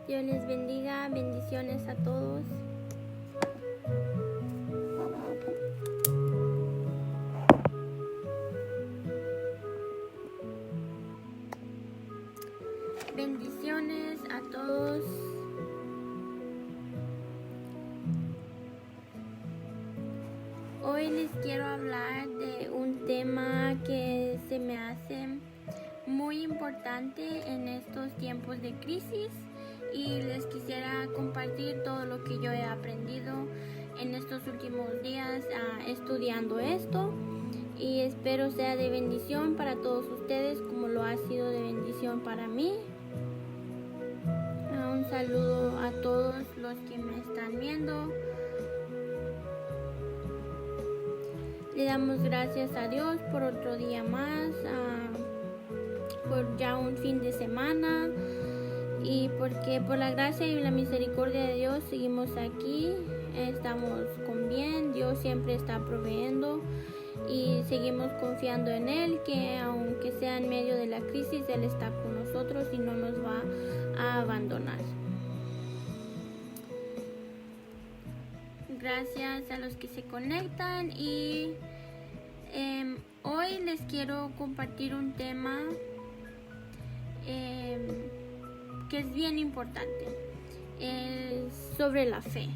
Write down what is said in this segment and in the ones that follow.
Dios les bendiga, bendiciones a todos. Bendiciones a todos. Hoy les quiero hablar de un tema que se me hace muy importante en estos tiempos de crisis y les quisiera compartir todo lo que yo he aprendido en estos últimos días estudiando esto, y espero sea de bendición para todos ustedes como lo ha sido de bendición para mí. Un saludo a todos los que me están viendo. Le damos gracias a Dios por otro día más, por ya un fin de semana, y porque por la gracia y la misericordia de Dios seguimos aquí, estamos con bien. Dios siempre está proveyendo y seguimos confiando en Él, que aunque sea en medio de la crisis, Él está con nosotros y no nos va a abandonar. Gracias a los que se conectan, y hoy les quiero compartir un tema que es bien importante, es sobre la fe.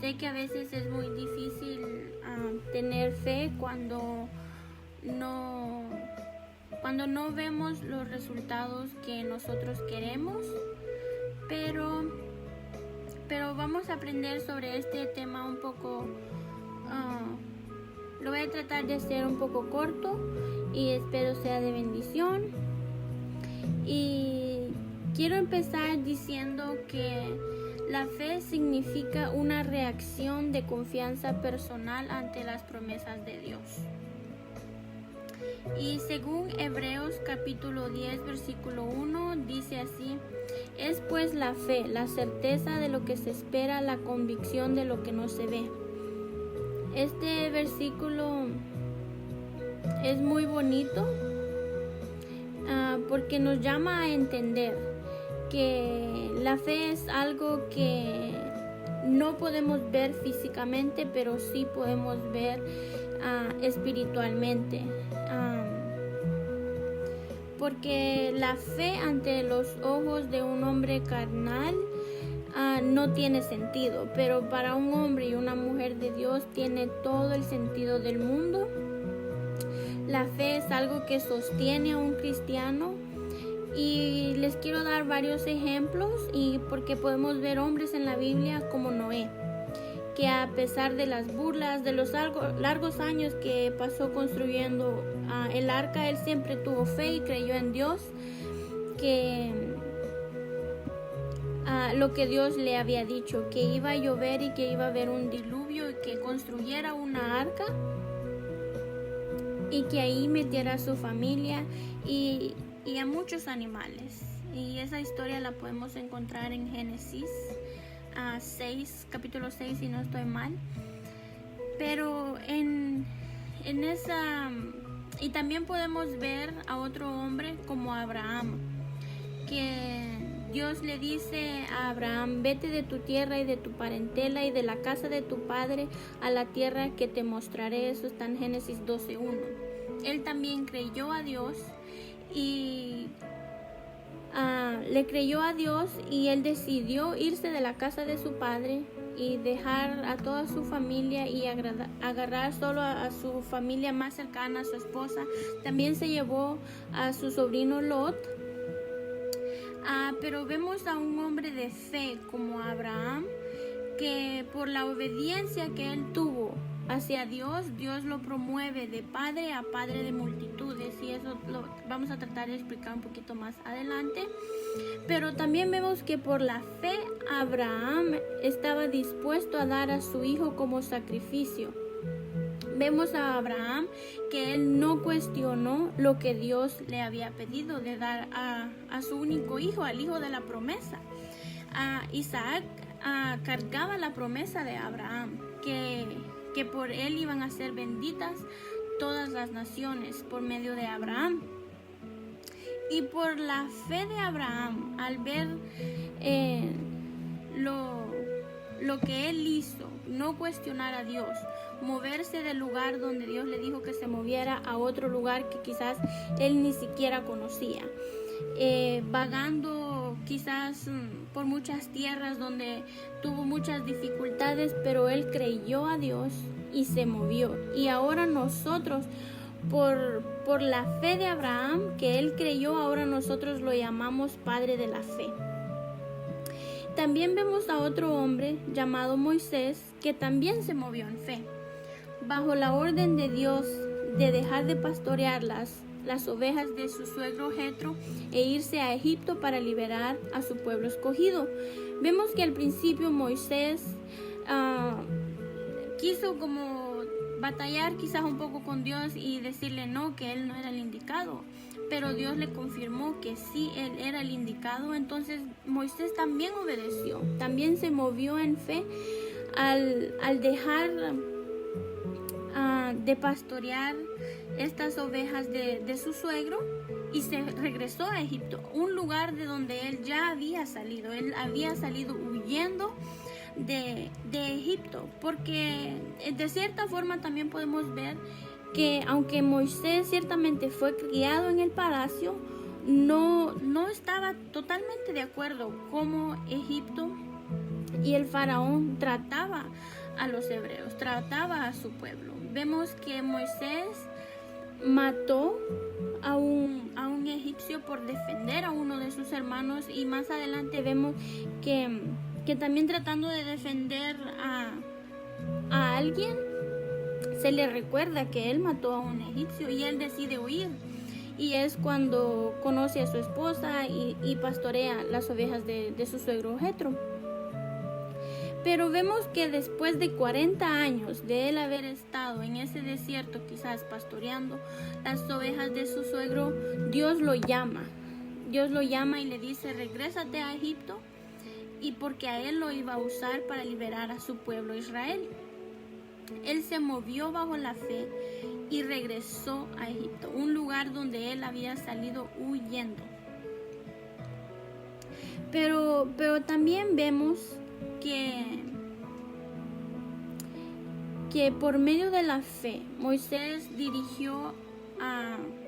Sé que a veces es muy difícil tener fe cuando no vemos los resultados que nosotros queremos, pero vamos a aprender sobre este tema un poco. Lo voy a tratar de hacer un poco corto y espero sea de bendición. Y quiero empezar diciendo que la fe significa una reacción de confianza personal ante las promesas de Dios. Y según Hebreos capítulo 10 versículo 1 dice así: es pues la fe, la certeza de lo que se espera, la convicción de lo que no se ve. Este versículo es muy bonito porque nos llama a entender que la fe es algo que no podemos ver físicamente, pero sí podemos ver espiritualmente. Porque la fe ante los ojos de un hombre carnal no tiene sentido, pero para un hombre y una mujer de Dios tiene todo el sentido del mundo. La fe es algo que sostiene a un cristiano, y les quiero dar varios ejemplos, y porque podemos ver hombres en la Biblia como Noé, que a pesar de las burlas, de los largos años que pasó construyendo el arca, él siempre tuvo fe y creyó en Dios, que lo que Dios le había dicho, que iba a llover y que iba a haber un diluvio, y que construyera una arca y que ahí metiera a su familia y a muchos animales. Y esa historia la podemos encontrar en Génesis 6, capítulo 6, si no estoy mal. Pero en esa, y también podemos ver a otro hombre como Abraham, que Dios le dice a Abraham: vete de tu tierra y de tu parentela y de la casa de tu padre a la tierra que te mostraré. Eso está en Génesis 12:1. Él también creyó a Dios y le creyó a Dios, y él decidió irse de la casa de su padre y dejar a toda su familia y agarrar solo a su familia más cercana, a su esposa. También se llevó a su sobrino Lot. Pero vemos a un hombre de fe como Abraham, que por la obediencia que él tuvo hacia Dios, Dios lo promueve de padre a padre de multitudes, y eso lo vamos a tratar de explicar un poquito más adelante. Pero también vemos que por la fe Abraham estaba dispuesto a dar a su hijo como sacrificio. Vemos a Abraham que él no cuestionó lo que Dios le había pedido de dar a su único hijo, al hijo de la promesa. Isaac cargaba la promesa de Abraham, que por él iban a ser benditas todas las naciones por medio de Abraham. Y por la fe de Abraham, al ver lo que él hizo, no cuestionar a Dios, moverse del lugar donde Dios le dijo que se moviera a otro lugar que quizás él ni siquiera conocía, vagando quizás por muchas tierras donde tuvo muchas dificultades, pero él creyó a Dios y se movió. Y ahora nosotros, por la fe de Abraham que él creyó, ahora nosotros lo llamamos Padre de la Fe. También vemos a otro hombre llamado Moisés, que también se movió en fe, bajo la orden de Dios de dejar de pastorear las ovejas de su suegro Jetro e irse a Egipto para liberar a su pueblo escogido. Vemos que al principio Moisés quiso como batallar quizás un poco con Dios y decirle no, que él no era el indicado, pero Dios le confirmó que sí, él era el indicado. Entonces Moisés también obedeció, también se movió en fe al dejar de pastorear estas ovejas de su suegro, y se regresó a Egipto, un lugar de donde él ya había salido. Él había salido huyendo de Egipto, porque de cierta forma también podemos ver que aunque Moisés ciertamente fue criado en el palacio, no estaba totalmente de acuerdo cómo Egipto y el faraón trataba a los hebreos, trataba a su pueblo. Vemos que Moisés mató a un egipcio por defender a uno de sus hermanos, y más adelante vemos que también tratando de defender a alguien, se le recuerda que él mató a un egipcio y él decide huir. Y es cuando conoce a su esposa y pastorea las ovejas de su suegro Jetro. Pero vemos que después de 40 años de él haber estado en ese desierto, quizás pastoreando las ovejas de su suegro, Dios lo llama. Dios lo llama y le dice: regrésate a Egipto, y porque a él lo iba a usar para liberar a su pueblo Israel. Él se movió bajo la fe y regresó a Egipto, un lugar donde él había salido huyendo. Pero también vemos que por medio de la fe Moisés dirigió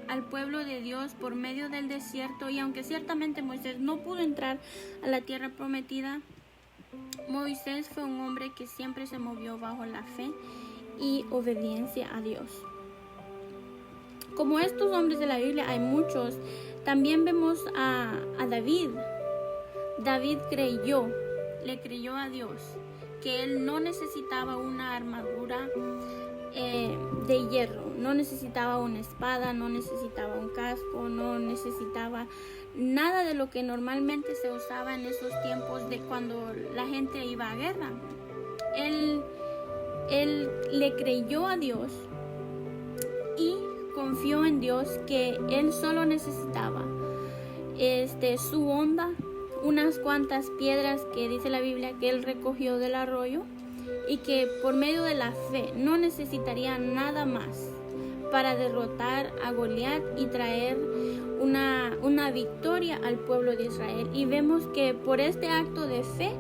al pueblo de Dios por medio del desierto, y aunque ciertamente Moisés no pudo entrar a la tierra prometida, Moisés fue un hombre que siempre se movió bajo la fe y obediencia a Dios. Como estos hombres de la Biblia hay muchos. También vemos a David. David le creyó a Dios que él no necesitaba una armadura de hierro, no necesitaba una espada, no necesitaba un casco, no necesitaba nada de lo que normalmente se usaba en esos tiempos de cuando la gente iba a guerra. Él le creyó a Dios y confió en Dios, que él solo necesitaba su honda, unas cuantas piedras que dice la Biblia que él recogió del arroyo, y que por medio de la fe no necesitaría nada más para derrotar a Goliat y traer una victoria al pueblo de Israel. Y vemos que por este acto de fe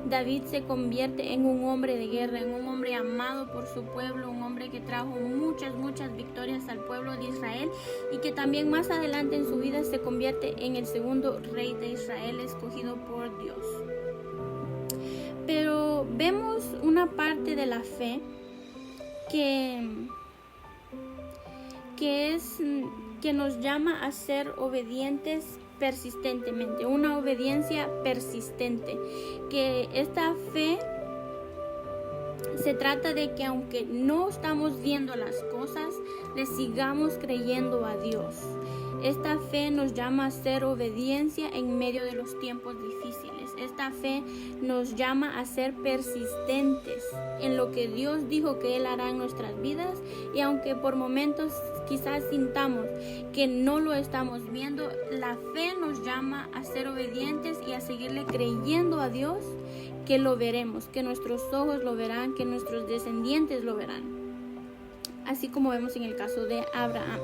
David se convierte en un hombre de guerra, en un hombre amado por su pueblo, un hombre que trajo muchas victorias al pueblo de Israel, y que también más adelante en su vida se convierte en el segundo rey de Israel escogido por Dios. Pero vemos una parte de la fe que nos llama a ser obedientes persistentemente, una obediencia persistente, que esta fe se trata de que aunque no estamos viendo las cosas, le sigamos creyendo a Dios. Esta fe nos llama a ser obediencia en medio de los tiempos difíciles. Esta fe nos llama a ser persistentes en lo que Dios dijo que Él hará en nuestras vidas, y aunque por momentos quizás sintamos que no lo estamos viendo, la fe nos llama a ser obedientes y a seguirle creyendo a Dios, que lo veremos, que nuestros ojos lo verán, que nuestros descendientes lo verán, así como vemos en el caso de Abraham.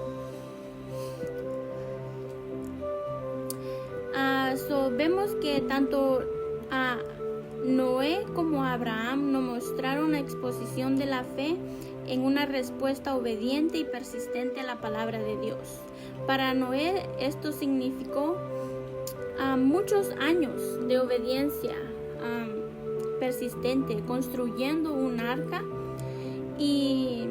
Vemos que tanto a Noé como a Abraham nos mostraron la exposición de la fe en una respuesta obediente y persistente a la palabra de Dios. Para Noé esto significó muchos años de obediencia persistente, construyendo un arca, y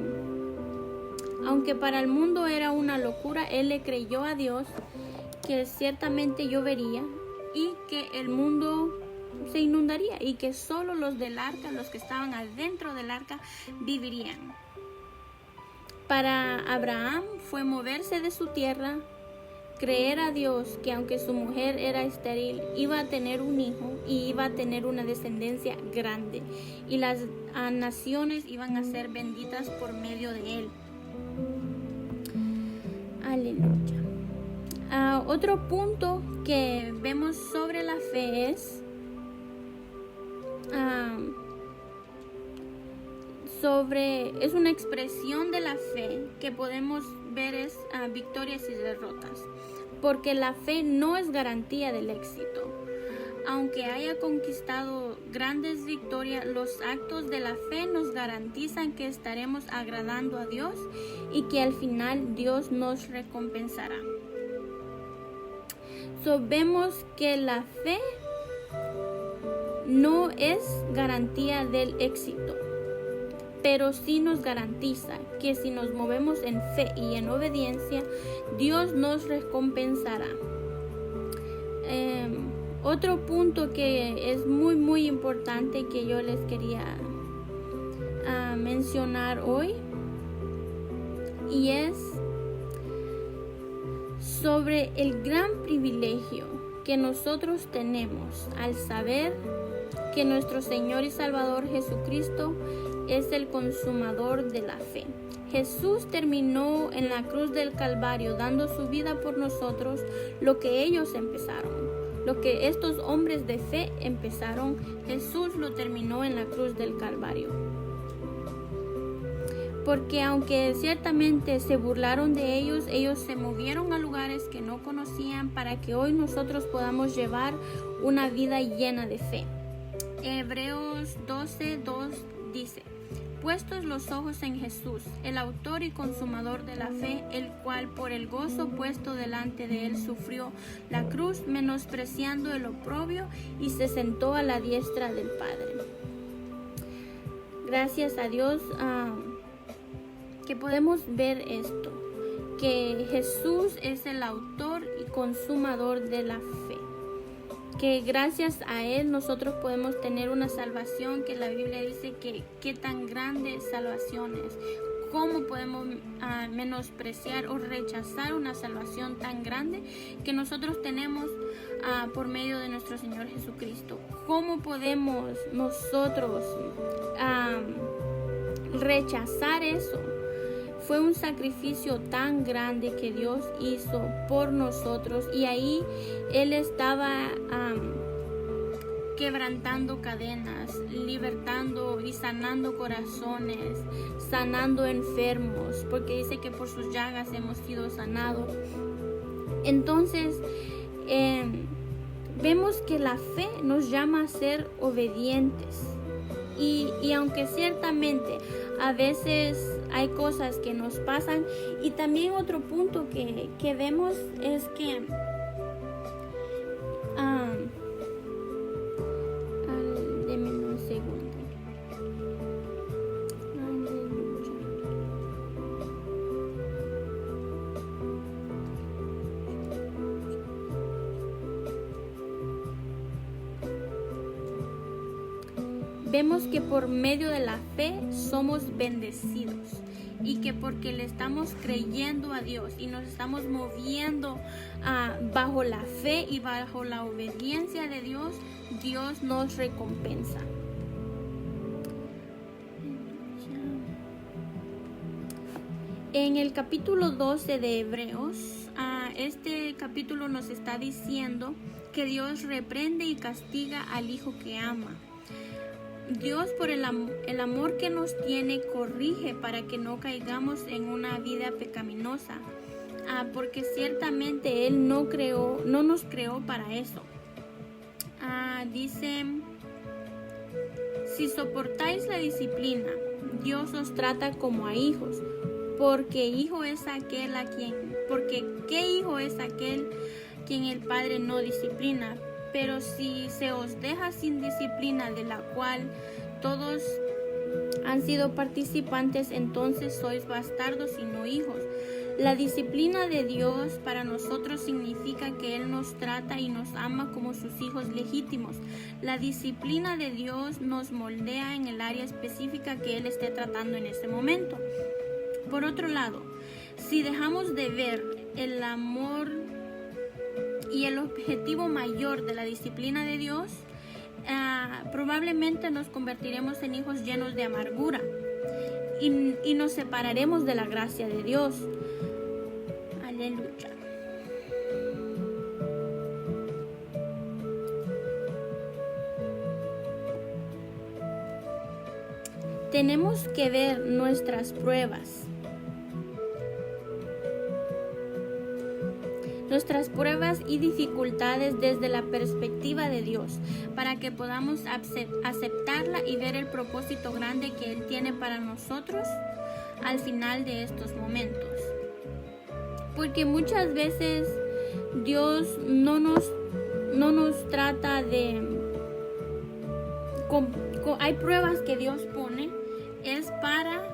aunque para el mundo era una locura, él le creyó a Dios que ciertamente llovería y que el mundo se inundaría y que solo los del arca, los que estaban adentro del arca, vivirían. Para Abraham fue moverse de su tierra, creer a Dios que aunque su mujer era estéril, iba a tener un hijo y iba a tener una descendencia grande, y las naciones iban a ser benditas por medio de él. Aleluya. Otro punto que vemos sobre la fe es una expresión de la fe que podemos ver es victorias y derrotas, porque la fe no es garantía del éxito. Aunque haya conquistado grandes victorias, los actos de la fe nos garantizan que estaremos agradando a Dios y que al final Dios nos recompensará. Vemos que la fe no es garantía del éxito, pero sí nos garantiza que si nos movemos en fe y en obediencia, Dios nos recompensará. Otro punto que es muy importante que yo les quería mencionar hoy, y es sobre el gran privilegio que nosotros tenemos al saber que nuestro Señor y Salvador Jesucristo es el consumador de la fe. Jesús terminó en la cruz del Calvario dando su vida por nosotros lo que ellos empezaron. Lo que estos hombres de fe empezaron, Jesús lo terminó en la cruz del Calvario. Porque aunque ciertamente se burlaron de ellos, ellos se movieron a lugares que no conocían para que hoy nosotros podamos llevar una vida llena de fe. Hebreos 12:2 dice: puestos los ojos en Jesús, el autor y consumador de la fe, el cual por el gozo puesto delante de él sufrió la cruz, menospreciando el oprobio, y se sentó a la diestra del Padre. Gracias a Dios que podemos ver esto, que Jesús es el autor y consumador de la fe, que gracias a Él nosotros podemos tener una salvación que la Biblia dice que qué tan grande salvación es. ¿Cómo podemos menospreciar o rechazar una salvación tan grande que nosotros tenemos por medio de nuestro Señor Jesucristo? ¿Cómo podemos nosotros rechazar eso? Fue un sacrificio tan grande que Dios hizo por nosotros, y ahí Él estaba quebrantando cadenas, libertando y sanando corazones, sanando enfermos, porque dice que por sus llagas hemos sido sanados. Entonces vemos que la fe nos llama a ser obedientes, y aunque ciertamente a veces hay cosas que nos pasan, y también otro punto que vemos es que denme un segundo. Vemos que por medio de la fe somos bendecidos, y que porque le estamos creyendo a Dios y nos estamos moviendo bajo la fe y bajo la obediencia de Dios, Dios nos recompensa. En el capítulo 12 de Hebreos, este capítulo nos está diciendo que Dios reprende y castiga al hijo que ama. Dios, por el amor que nos tiene, corrige para que no caigamos en una vida pecaminosa, porque ciertamente Él no nos creó para eso. Dice: si soportáis la disciplina, Dios os trata como a hijos, porque ¿qué hijo es aquel quien el Padre no disciplina? Pero si se os deja sin disciplina, de la cual todos han sido participantes, entonces sois bastardos y no hijos. La disciplina de Dios para nosotros significa que Él nos trata y nos ama como sus hijos legítimos. La disciplina de Dios nos moldea en el área específica que Él esté tratando en ese momento. Por otro lado, si dejamos de ver el amor y el objetivo mayor de la disciplina de Dios, probablemente nos convertiremos en hijos llenos de amargura y nos separaremos de la gracia de Dios. Aleluya. Tenemos que ver nuestras pruebas y dificultades desde la perspectiva de Dios, para que podamos aceptarla y ver el propósito grande que Él tiene para nosotros al final de estos momentos. Porque muchas veces Dios no nos trata de... hay pruebas que Dios pone, es para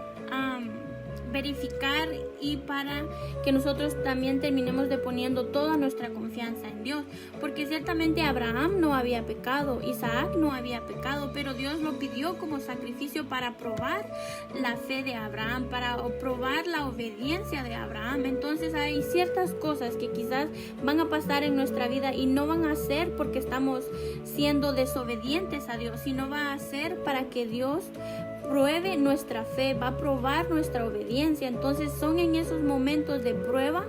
verificar y para que nosotros también terminemos de poniendo toda nuestra confianza en Dios, porque ciertamente Abraham no había pecado, Isaac no había pecado, pero Dios lo pidió como sacrificio para probar la fe de Abraham, para probar la obediencia de Abraham. Entonces hay ciertas cosas que quizás van a pasar en nuestra vida y no van a ser porque estamos siendo desobedientes a Dios, sino va a ser para que Dios pruebe nuestra fe, va a probar nuestra obediencia. Entonces son en esos momentos de prueba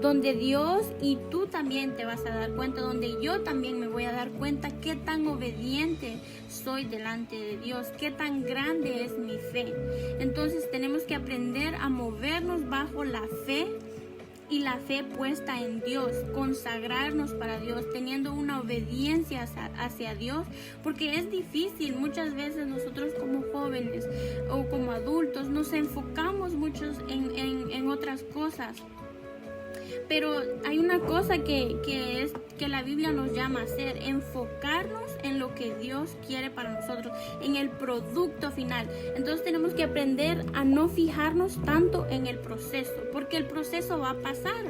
donde Dios y tú también te vas a dar cuenta, donde yo también me voy a dar cuenta qué tan obediente soy delante de Dios, qué tan grande es mi fe. Entonces tenemos que aprender a movernos bajo la fe y la fe puesta en Dios, consagrarnos para Dios, teniendo una obediencia hacia Dios, porque es difícil. Muchas veces nosotros como jóvenes o como adultos nos enfocamos muchos en otras cosas. Pero hay una cosa que la Biblia nos llama a hacer: enfocarnos en lo que Dios quiere para nosotros, en el producto final. Entonces tenemos que aprender a no fijarnos tanto en el proceso, porque el proceso va a pasar.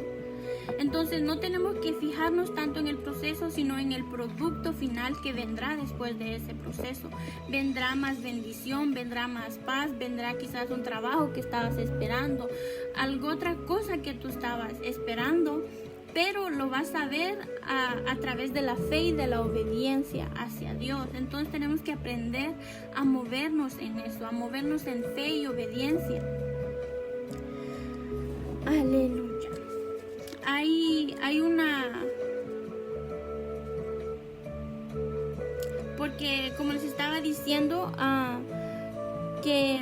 Entonces no tenemos que fijarnos tanto en el proceso, sino en el producto final que vendrá después de ese proceso. Vendrá más bendición, vendrá más paz, vendrá quizás un trabajo que estabas esperando, algo, otra cosa que tú estabas esperando, pero lo vas a ver a través de la fe y de la obediencia hacia Dios. Entonces tenemos que aprender a movernos en eso, a movernos en fe y obediencia. Aleluya. Hay una... Porque como les estaba diciendo, que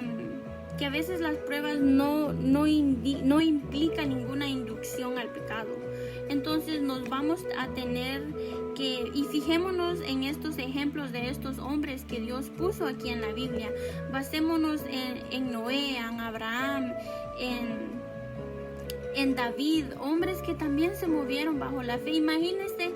a veces las pruebas no implican ninguna inducción al pecado. Entonces nos vamos a tener que, y fijémonos en estos ejemplos de estos hombres que Dios puso aquí en la Biblia. Basémonos en Noé, en Abraham, en David, hombres que también se movieron bajo la fe. Imagínese,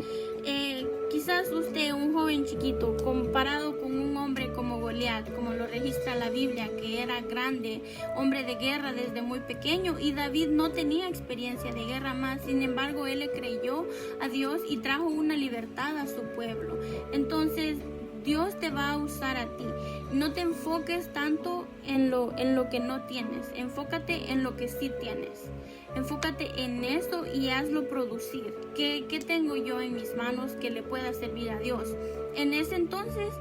quizás usted, un joven chiquito, comparado con un hombre como Goliat, como lo registra la Biblia, que era grande, hombre de guerra desde muy pequeño, y David no tenía experiencia de guerra más. Sin embargo, él le creyó a Dios y trajo una libertad a su pueblo. Entonces Dios te va a usar a ti. No te enfoques tanto en lo que no tienes, enfócate en lo que sí tienes. Enfócate en eso y hazlo producir. ¿Qué tengo yo en mis manos que le pueda servir a Dios? En ese entonces,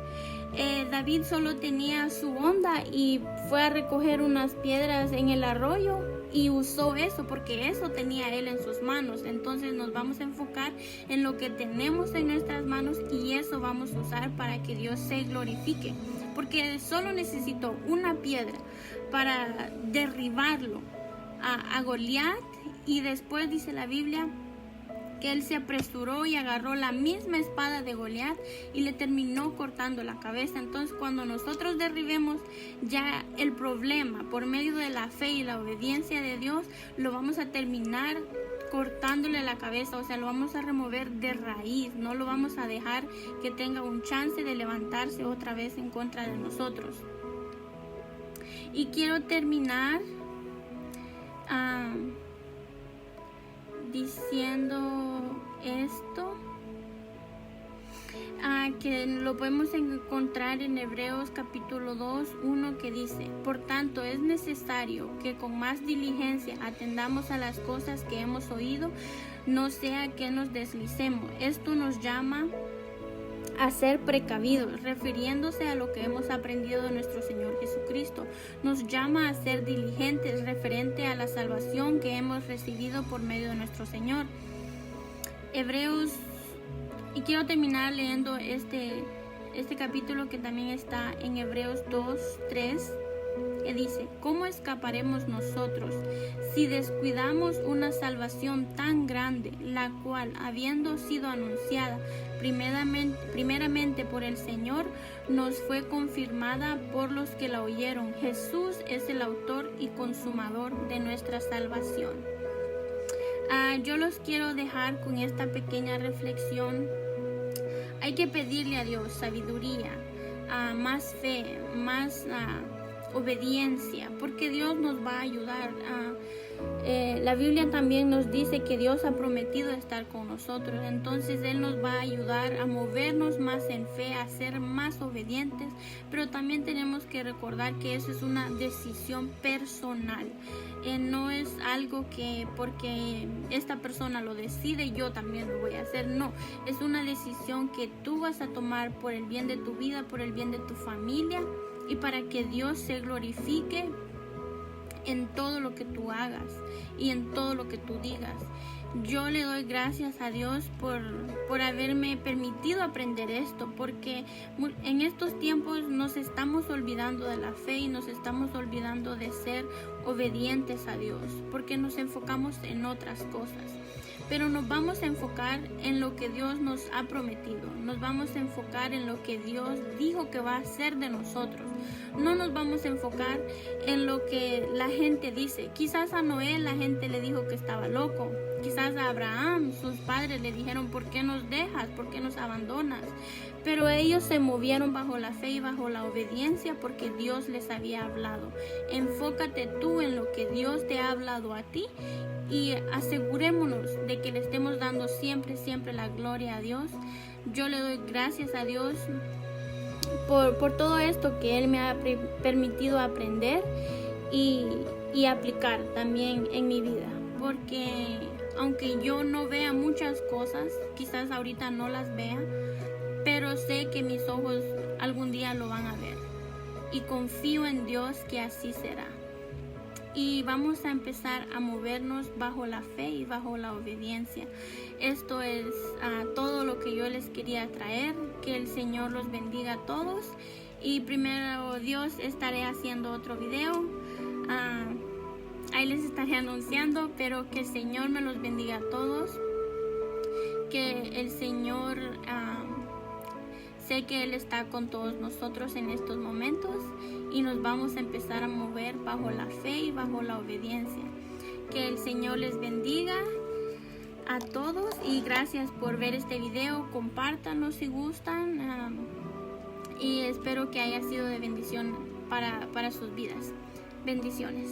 David solo tenía su honda y fue a recoger unas piedras en el arroyo y usó eso porque eso tenía él en sus manos. Entonces nos vamos a enfocar en lo que tenemos en nuestras manos y eso vamos a usar para que Dios se glorifique. Porque solo necesitó una piedra para derribarlo a Goliat, y después dice la Biblia que él se apresuró y agarró la misma espada de Goliat y le terminó cortando la cabeza. Entonces, cuando nosotros derribemos ya el problema por medio de la fe y la obediencia de Dios, lo vamos a terminar cortándole la cabeza, o sea, lo vamos a remover de raíz, no lo vamos a dejar que tenga un chance de levantarse otra vez en contra de nosotros. Y quiero terminar diciendo esto, que lo podemos encontrar en Hebreos capítulo 2, 1, que dice: por tanto es necesario que con más diligencia atendamos a las cosas que hemos oído, no sea que nos deslicemos. Esto nos llama a ser precavidos, refiriéndose a lo que hemos aprendido de nuestro Señor Jesucristo. Nos llama a ser diligentes referente a la salvación que hemos recibido por medio de nuestro Señor. Hebreos, y quiero terminar leyendo este capítulo que también está en Hebreos 2, 3, que dice: ¿cómo escaparemos nosotros si descuidamos una salvación tan grande, la cual, habiendo sido anunciada primeramente por el Señor, nos fue confirmada por los que la oyeron? Jesús es el autor y consumador de nuestra salvación. Yo los quiero dejar con esta pequeña reflexión. Hay que pedirle a Dios sabiduría, más fe, más obediencia, porque Dios nos va a ayudar. La Biblia también nos dice que Dios ha prometido estar con nosotros, entonces Él nos va a ayudar a movernos más en fe, a ser más obedientes, pero también tenemos que recordar que eso es una decisión personal. No es algo que porque esta persona lo decide yo también lo voy a hacer. No, es una decisión que tú vas a tomar por el bien de tu vida, por el bien de tu familia, y para que Dios se glorifique en todo lo que tú hagas y en todo lo que tú digas. Yo le doy gracias a Dios por haberme permitido aprender esto, porque en estos tiempos nos estamos olvidando de la fe y nos estamos olvidando de ser obedientes a Dios, porque nos enfocamos en otras cosas. Pero nos vamos a enfocar en lo que Dios nos ha prometido. Nos vamos a enfocar en lo que Dios dijo que va a hacer de nosotros. No nos vamos a enfocar en lo que la gente dice. Quizás a Noé la gente le dijo que estaba loco. Quizás a Abraham sus padres le dijeron: ¿por qué nos dejas? ¿Por qué nos abandonas? Pero ellos se movieron bajo la fe y bajo la obediencia porque Dios les había hablado. Enfócate tú en lo que Dios te ha hablado a ti y asegurémonos de que le estemos dando siempre la gloria a Dios. Yo le doy gracias a Dios por todo esto que Él me ha permitido aprender y aplicar también en mi vida, porque aunque yo no vea muchas cosas, quizás ahorita no las vea, pero sé que mis ojos algún día lo van a ver y confío en Dios que así será. Y vamos a empezar a movernos bajo la fe y bajo la obediencia. Esto es todo lo que yo les quería traer. Que el Señor los bendiga a todos. Y primero Dios, estaré haciendo otro video. Ahí les estaré anunciando, pero que el Señor me los bendiga a todos. Que el Señor, sé que Él está con todos nosotros en estos momentos. Y nos vamos a empezar a mover bajo la fe y bajo la obediencia. Que el Señor les bendiga a todos y gracias por ver este video. Compártanlo si gustan y espero que haya sido de bendición para sus vidas. Bendiciones.